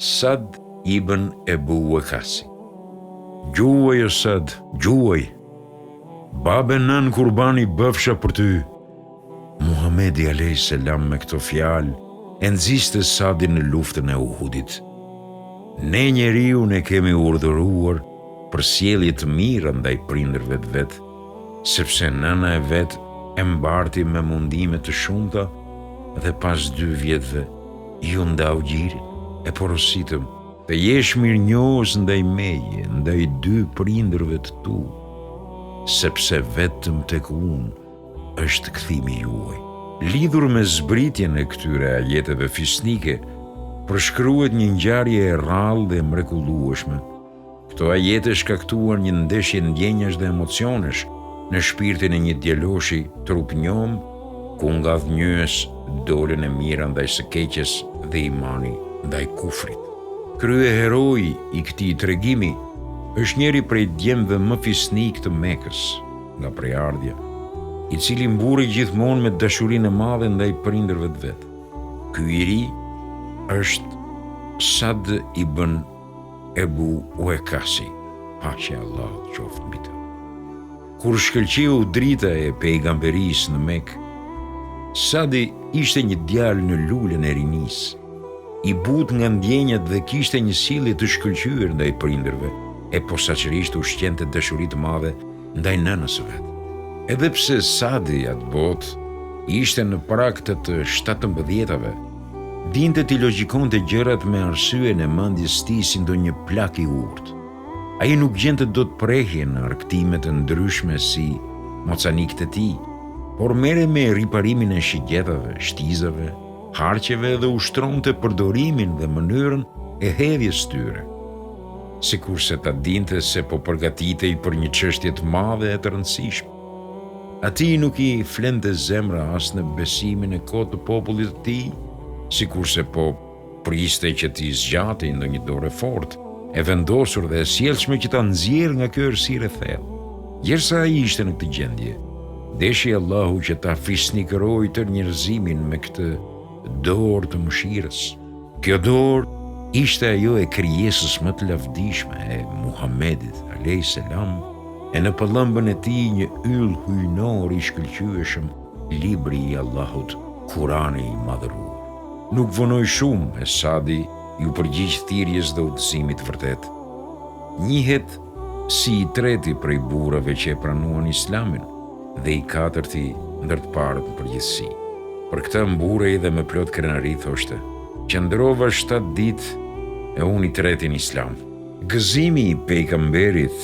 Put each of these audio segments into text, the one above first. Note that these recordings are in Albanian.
Sad ibn Ebu Waqasi. Gjuaj o Sad, gjuaj. Babe nën kurbani bëfsha për ty. Muhamedi a.s. me këto fjalë e nxiste Sadin në luftën e Uhudit. Ne njeriu ne kemi urdhëruar për sjellje të mirë ndaj prindërve të vet, sepse nëna e vet e mbarti me mundime të shumta dhe pas 2 vjetëve ju ndau gjirin. E porositëm të jesh mirënjohës ndaj meje, ndaj 2 prindërve të tu, sepse vetëm tek unë është kthimi juaj. Lidhur me zbritjen e këtyre ajeteve fisnike, përshkruhet një ngjarje e rrallë dhe mrekullueshme. Këto ajete shkaktuan një ndeshje ndjenjash dhe emocionesh në shpirtin e një djaloshi trupnjom, ku nga dhënjës dolën e mira ndaj së keqes dhe imani ndaj kufrit. Krye heroi i këtij tregimi është njëri prej djemve më fisnik të Mekës, nga prejardhja, i cili mburi gjithmonë me dashurinë e madhe ndaj prindërve të vet. Ky i ri është Sad ibn Ebu Waqasi, paqja e Allahut qoftë mbi të. Kur shkëlqeu drita e pejgamberisë në Mekë, Sadi ishte një djalë në lulën e rinisë, i butë nga ndjenjat dhe kishte një sjellje të shkëlqyer ndaj prindërve, e posaçërisht ushqente dashuri të madhe ndaj nënës së vet. Edhe pse Sadi atë botë ishte në prag të 17-ve, dinte t'i logjikonte gjërat me arsyen e mendjes së tij si ndonjë plak i urtë. Ai nuk gjente dot prehje në argëtime të ndryshme si mocanikët e tij, por merre me riparimin e shigjetave, shtizave, harqeve dhe ushtronte përdorimin dhe mënyrën e hedhjes tyre. Sikurse ta dinte se po përgatitej për një çështje të madhe e të rëndësishme. Ati nuk i flente zemra as në besimin e kotë të popullit të tij, sikurse po priste që t'i zgjatej ndonjë dorë fort, e vendosur dhe e sjellshme që ta nxjerrë nga kjo errësirë e thellë. Derisa ai ishte në këtë gjendje, deshi Allahu që ta fisnikëroi tërë njerëzimin me këtë dorë të mëshirës. Kjo dorë ishte ajo e krijesës më të lavdishme e Muhamedit a.s. e në pëllëmbën e tij një yll hyjnor i shkëlqyeshëm, libri i Allahut, Kurani i madhëruar. Nuk vonoi shumë e Sadi ju përgjigj thirrjes dhe udhëzimit vërtet. Njihet si i 3 prej burrave që e pranuan Islamin dhe i 4 ndër të parët në përgjithësi. Për këtë mburej dhe me plot krenari thoshte: qëndrova 7 ditë e unë i 3 në Islam. Gëzimi i pejgamberit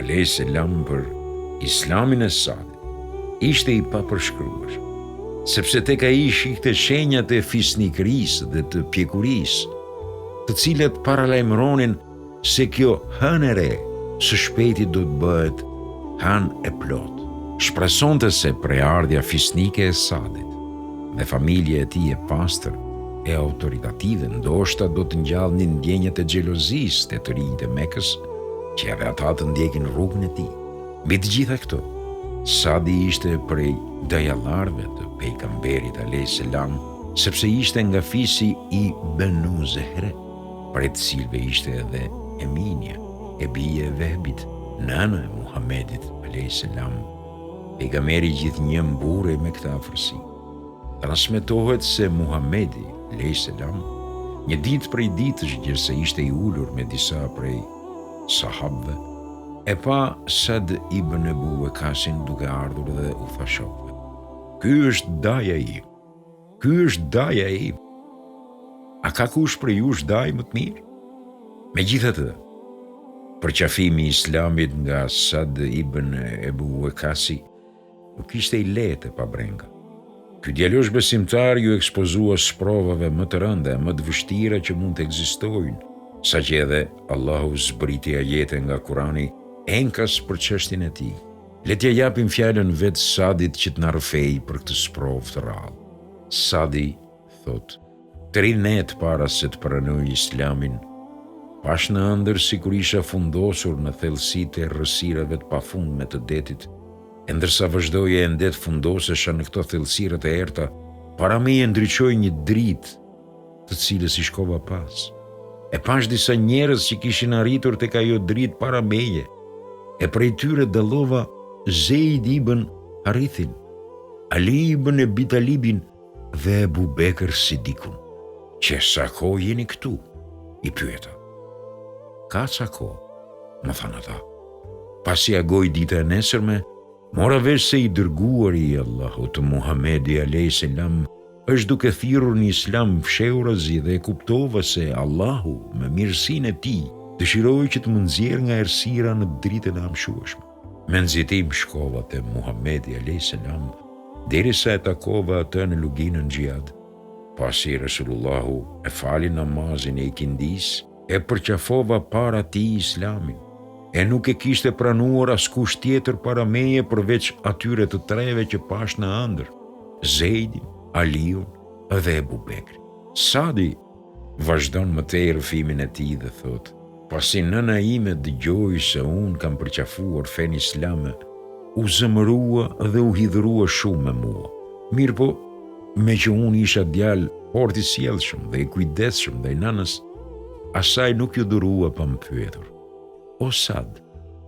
a.s. për Islamin e Sadit ishte i papërshkruar, sepse tek ai shihte shenjat e fisnikërisë dhe të pjekurisë, të cilat paralajmëronin se kjo hënë e re së shpejti do të bëhet hënë e plot. Shpresonte se prejardhja fisnike e Sadit dhe familja e tij e pastër e autoritative ndoshta do të ngjallnin ndjenjat e xhelozisë të të rinjtë e Mekës, që edhe ata të ndjekin rrugën e tij. Mbi të gjitha këto, Sadi ishte prej dajallarëve të pejgamberit a.s. sepse ishte nga fisi i Benu Zehre, prej të cilëve ishte edhe Eminia, e bie e Vehbit, nëna e Muhamedit a.s. Pejgamberi gjithnjë mburrej me këtë afërsi. Transmetohet se Muhamedi a.s. një ditë prej ditësh gjerse ishte i ulur me disa prej sahabëve, e pa Sad ibn Ebu Waqasin duke ardhur dhe u tha shokëve: ky është daja im, ky është daja im. A ka kush për ju është daj më të mirë? Megjithatë, përqafimi i Islamit nga Sad ibn Ebu Waqasi nuk ishte i lehtë e pabrenga. Ky djalosh besimtar ju ekspozua sprovave më të rënda e më të vështira që mund të ekzistojnë, saqë edhe Allahu zbriti ajete nga Kurani enkas për çështjen e tij. Le t'ja japim fjalën vetë Sadit që të na rrëfej për këtë sprovë të rrallë. Sadi thot: 3 net para se të pranoj Islamin, pash në ëndër sikur isha fundosur në thellësitë e errësirave të pafundme të detit, e ndërsa vazhdoje e ndet fundosesha në këto thellësirët e errta, para meje ndriçoi një dritë, të cilës i shkova pas. e pash disa njerëz që kishin arritur tek ajo dritë para meje, e prej tyre dallova Zeid ibn Harithin, Ali ibn Abi Talibin dhe Ebu Bekër Sidikun. Që sa kohë jeni këtu? I pyeta. Ka sa kohë? Më thanë ata. Pasi agoj dita e nesërme, mora vesh se i dërguari i Allahut Muhamedi a.s. është duke thirrur në Islam fshehurazi dhe e kuptova se Allahu me mirësinë e tij dëshiroi që të më nxjerrë nga errësira në dritën e amshueshme. Me nxitim shkova te Muhamedi a.s. derisa e takova atë në luginën xhihad. Pasi Resulullahu e fali namazin e ikindis, e përqafova para tij Islamin, e nuk e kishte pranuar askush tjetër para meje përveç atyre të treve që pash në ëndër, Zeidin, Aliun dhe Ebu Bekri. Sadi vazhdon më tej rrëfimin e tij dhe thot: pasi nëna ime dëgjoi se unë kam përqafuar fen islame, u zëmërua dhe u hidhërua shumë me mua. Mirë po, me që unë isha djalë fort i sjellshëm dhe i kujdesshëm ndaj nënës, asaj nuk ju durua pa më pyetur: o Sad,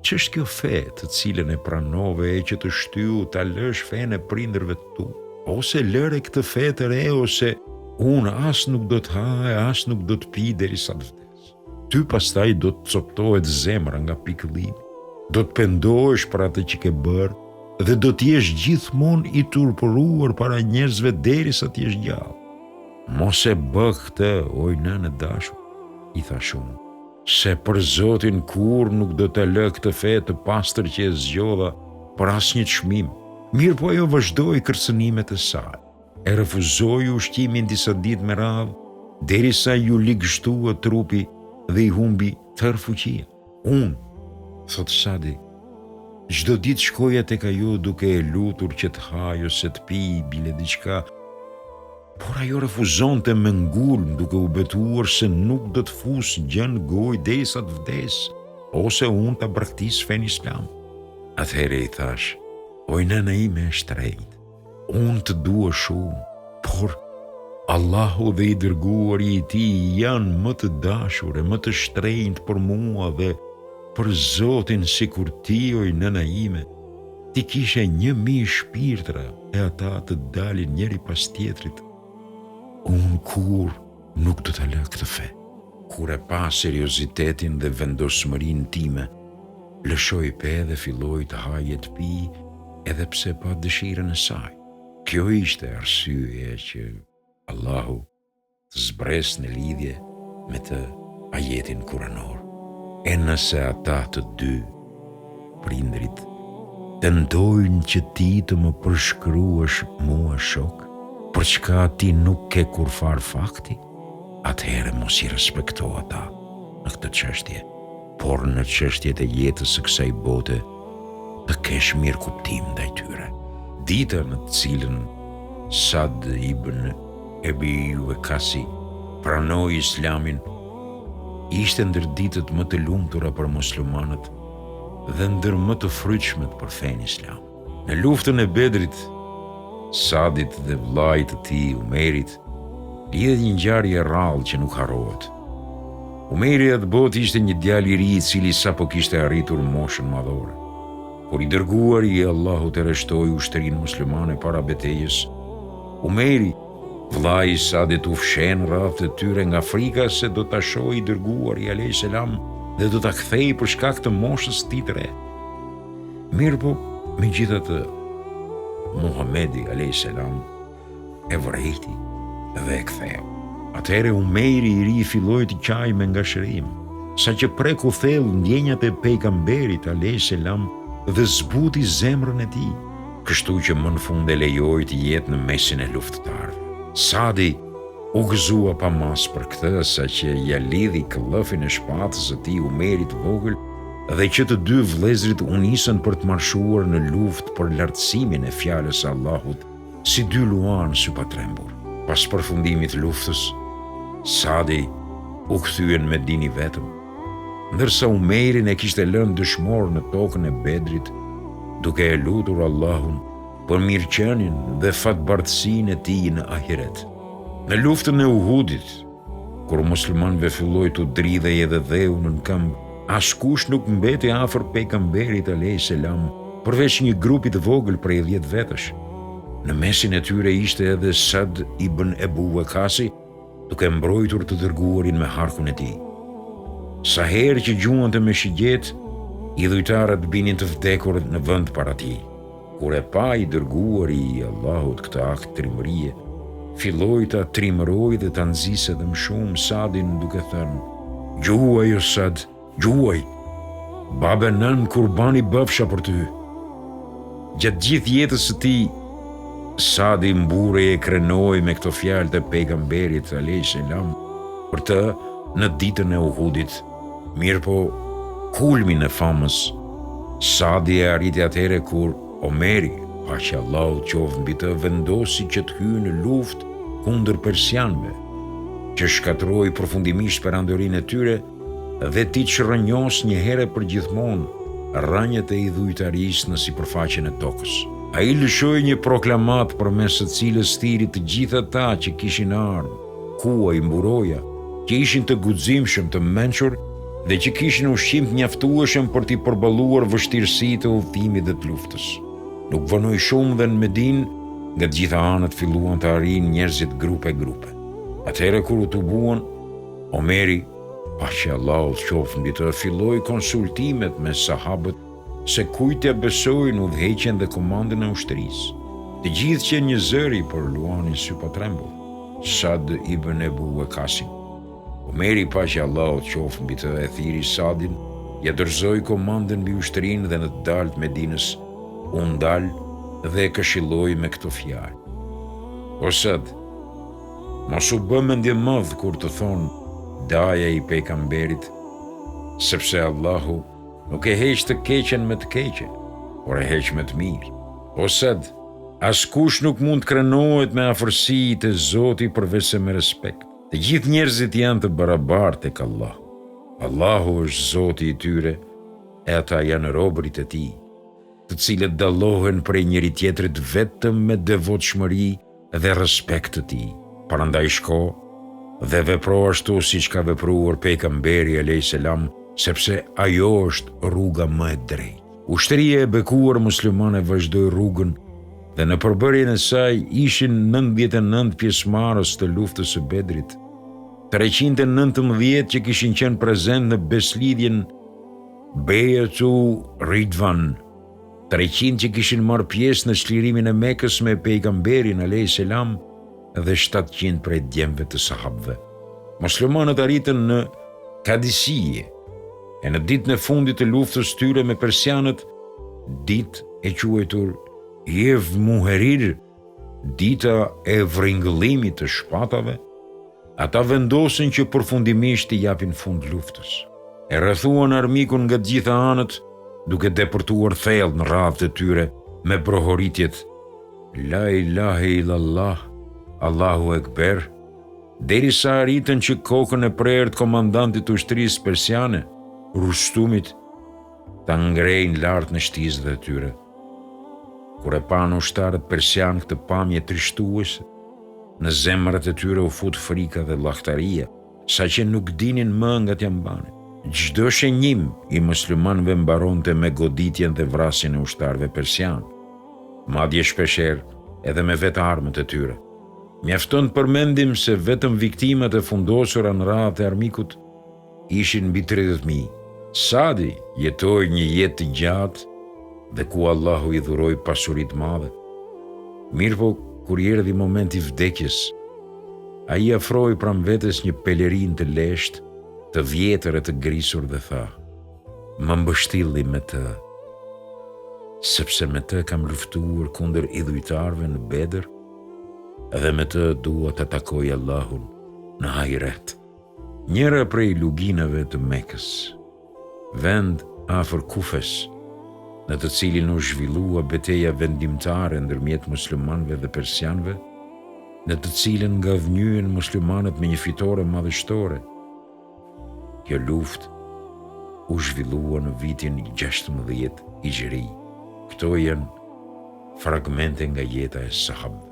ç'është kjo fe të cilën e pranove e që të shtyu ta lësh fenë e prindërve tu? Ose lëre këtë fe të re, ose unë as nuk do të haj, as nuk do të pi derisa të vdes. Ty pastaj do të coptohet zemra nga pikëllimi, do të pendohesh për atë që ke bërë dhe do të jesh gjithmonë i turpëruar para njerëzve derisa të jesh gjallë. Mos e bë këtë, o nënë e dashur, i thash unë, se për Zotin kur nuk do të lë këtë fe të pastër që e zgjodha për asnjë çmim. Mirë po ajo vazhdoi kërcënimet e saj, e refuzoi ushqimin disa ditë me radhë, derisa ju ligështua trupi dhe i humbi tërë fuqia. Unë, thot Sadi, çdo ditë shkoja tek ajo duke e lutur që të haj ose të pi bile diçka, por ajo refuzonte me ngulm duke u betuar se nuk do të fus gjën gojë derisa të vdes, ose unë ta braktis fen islam. Atëherë i thash: o nëna ime e shtrenjtë, unë të dua shumë, por Allahu dhe i dërguari i tij janë më të dashur e më të shtrenjtë për mua dhe për Zotin sikur ti, o nëna ime, ti kishe 1000 shpirtra e ata të dalin njëri pas tjetrit. Unë kur nuk do të lë këtë fe. Kur e pa seriozitetin dhe vendosmërinë time, lëshoi pe dhe filloi të hajë të pi, edhe pse pa dëshirën e saj. Kjo ishte arsye që Allahu të zbres në lidhje me të ajetin kuranor. E nëse ata të dy, prindrit, tentojnë që ti të më përshkruash mua shok, për çka ti nuk ke kurfar fakti, atëherë mos i respekto ata në këtë çështje, por në çështjet e jetës së kësaj bote të kesh mirë kuptim ndaj tyre. Dita në të cilën Sad ibn Ebi Wekasi pranoi Islamin ishte ndër ditët më të lumtura për muslimanët dhe ndër më të fryqshmet për fen islam. Në luftën e Bedrit, Sadit dhe vllait të tij Umerit lidhet një ngjarje e rrallë që nuk harrohet. Umeri atë botë ishte një djalë i ri i cili sapo kishte arritur moshën madhore. Kur i dërguari i Allahut e rreshtoi ushtrinë muslimane para betejës, Umeri, vllai i Sadit, u fshen rreth të tyre nga frika se do ta shohë i dërguari a.s. dhe do ta kthej për shkak të moshës së tij të re. Mirë po, megjithatë, Muhamedi a.s. e vërejti dhe e ktheu. Atëherë Umeri i ri filloi të qajë me ngashërim, saqë preku thellë ndjenjat e pejgamberit a.s. dhe zbuti zemrën e tij, kështu që më në fund e lejoi të jetë në mesin e luftëtarëve. Sadi u gëzua pa mas për këtë, saqë ja lidhi këllëfin e shpatës së tij Umerit vogël dhe që të dy vëllezërit u nisën për të marshuar në luftë për lartësimin e fjalës së Allahut, si dy luan sy pa trembur. Pas përfundimit të luftës, Sadi u kthyen me dini vetëm, ndërsa Umerin e kishte lënë dëshmor në tokën e Bedrit, duke e lutur Allahun për mirëqenien dhe fatbartësinë e tij në ahiret. Në luftën e Uhudit, Kur muslimanëve filloi të dridhej edhe dheu në këmbë, askush nuk mbeti afër pejgamberit alayhis salam, përveç një grupi të vogël prej 10 vetësh. Në mesin e tyre ishte edhe Sad ibn Ebu Waqasi, duke mbrojtur të dërguarin me harkun e tij. Sa herë që gjuante me shigjet, idhujtarët binin të vdekur në vend para tij. Kur e pa i dërguari i Allahut këtë akt trimërie, filloi ta trimëroi dhe ta nxisë edhe më shumë Sadin duke thënë: "Gjuaj o Sad, gjuaj. Baba nën kurbani bëfsha për ty." Gjatë gjithë jetës së tij, Sadi mbure e krenoi me këto fjalë të pejgamberit alayhis salam për të në ditën e Uhudit. Mirëpo kulmin e famës Sadi e arriti atëherë kur Omeri, paqja Allahut qoftë mbi të, vendosi që të hyjë në luftë kundër persianëve, që shkatroi përfundimisht perandorinë e tyre dhe ti që rënjos një herë për gjithmonë rrënjët e idhujtarisë në sipërfaqen e tokës. Ai lëshoi një proklamat përmes së cilës thiri të gjithë ata që kishin armë, kuaj, mburoja, që ishin të guximshëm, të mençur dhe që kishin ushqim të mjaftueshëm për t'i përballuar vështirësitë e udhëtimit dhe të luftës. Nuk vonoi shumë dhe në Medinë, nga të gjitha anët filluan të arrijnë njerëzit grupe. Atëherë kur u tubuan, Omeri, paqja Allahut qoftë mbi të, filloi konsultimet me sahabët se kujt t'ia besojnë udhëheqjen dhe komandën e ushtrisë. Të gjithë që një zëri për luanin sy pa trembull. Sad ibn Ebu Waqasi. Omeri, paqja Allahut qoftë mbi të, e thiri Sadin, ja dorëzoi komandën mbi ushtrinë dhe në të dalë të Medinës u ndal dhe e këshilloi me këto fjalë: "O Sad, mos u bë mendje madh kur të thonë daja i pejgamberit, sepse Allahu nuk e heq të keqen me të keqe, por e heq me të mirë. O Sad, askush nuk mund të krenohet me afërsi të Zoti përveç se me respekt. Të gjithë njerëzit janë të barabartë tek Allahu. Allahu është Zoti i tyre e ata janë robërit e tij, të cilët dallohen prej njëri tjetrit vetëm me devotshmëri dhe respekt të tij. Prandaj shko dhe vepro ashtu siç ka vepruar pejgamberi alayhis salam, sepse ajo është rruga më e drejtë." Ushtria e bekuar muslimane vazhdoi rrugën dhe në përbërjen e saj ishin 99 pjesëmarrës të luftës së Bedrit, 319 që kishin qenë prezent në beslidhjen Bejatu Ridvan, 300 që kishin marrë pjesë në çlirimin e Mekës me pejgamberin alayhis salam dhe 700 prej djemve të sahabëve. Muslimanët arritën në Kadisije, e në ditën e fundit të luftës tyre me persianët, ditë e quajtur Jev Muherir, dita e vringëllimit të shpatave, ata vendosin që përfundimisht i japin fund luftës. E rrethuan armikun nga të gjitha anët, duke depërtuar thellë në radhët e tyre me brohoritjet La ilahe illallah, Allahu Ekber, derisa arritën që kokën e prerët komandantit të ushtrisë persiane, Rustumit, ta ngrejnë lart në shtizët e tyre. Kur e panë ushtarët persian këtë pamje trishtuese, në zemrat e tyre u fut frika dhe llahtaria, saqë nuk dinin më nga t'ja mbanin. Çdo shenjim i muslimanëve mbaronte me goditjen dhe vrasjen e ushtarëve persian, madje shpeshherë edhe me vetë armët e tyre. Mjafton të përmendim se vetëm viktimat e fundosura në radhët e armikut ishin mbi 30.000. Sadi jetoi një jetë të gjatë dhe ku Allahu i dhuroi pasuri të madhe. Mirëpo kur erdhi momenti i vdekjes, ai afroi pranë vetes një pelerin të leshtë, të vjetër e të grisur dhe tha: "Më mbështilli me të, sepse me të kam luftuar kundër idhujtarëve në Bedër dhe me të dua të takoj Allahun në hajret." Njëra prej luginave të Mekës, vend afër Kufes, në të cilin u zhvillua betejë vendimtare ndërmjet muslimanëve dhe persianëve, në të cilën ngavnyen muslimanët me një fitore madhështore. Kjo luftë u zhvillua në vitin 16 Hijri. Këto janë fragmente nga jeta e sahabëve.